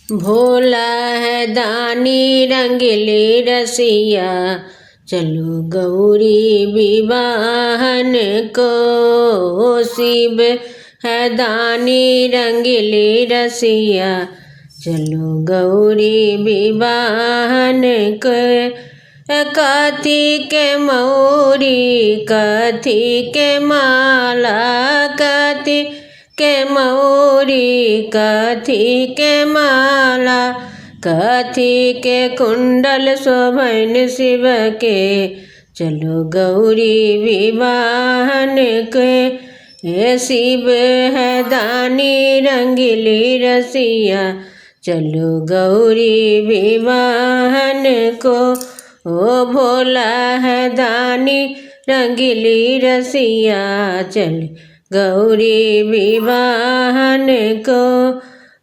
भोला है दानी रंगीली रसिया, चलो गौरी विवाहन को। शिव है दानी रंगीली रसिया, चलो गौरी विवाहन को। कथी के मौरी कथी के माला, कथी के मौरी कथी के माला, कथी के कुंडल शोभन शिव के, चलो गौरी विवाहन के। हे शिव है दानी रंगीली रसिया, चलो गौरी विवाहन को। ओ भोला है दानी रंगीली रसिया, चल गौरी विवाहन को।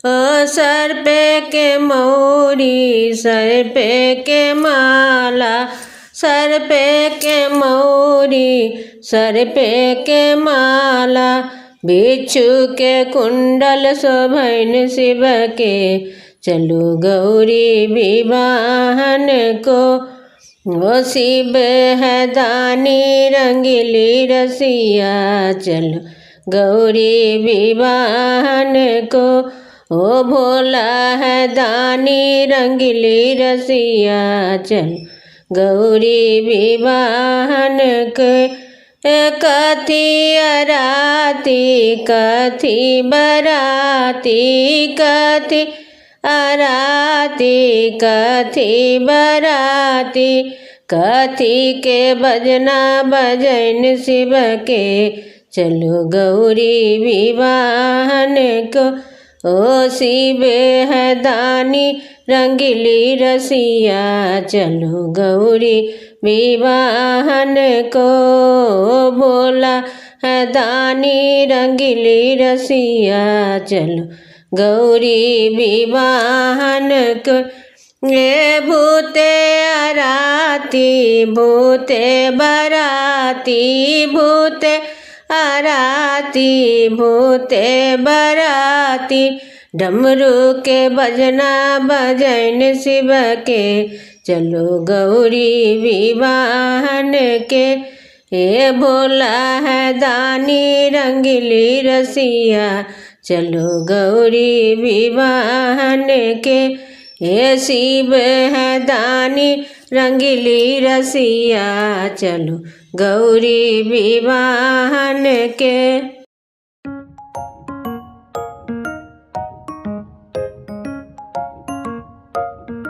ओ सर पे के मौरी सर पे के माला, सर पे के मौरी सर पे के माला, बिच्छू के कुंडल शोभन शिव के, चलो गौरी विवाहन को। ओ शिव है दानी रंगीली रसिया, चलो गौरी विवाहन को। ओ भोला है दानी रंगीली रसिया, चलो गौरी विवाहन के। कथी अराती कथी बराती, कथी अराती कथी बराती, कथी के बजना बजन शिव के, चलो गौरी विवाहन को। ओ शिव है दानी रंगीली रसिया, चलो गौरी विवाहन को। भोला है दानी रंगीली रसिया, चलो गौरी विवाहन को। ये भूते अराती भूते बराती, भूते अराती भूते बराती, डमरू के बजना बजन शिव के, चलो गौरी विवाहन के। हे भोला है दानी रंगीली रसिया, चलो गौरी विवाहन के। हे शिव है दानी रंगीली रसिया, चलो गौरी विवाहन के।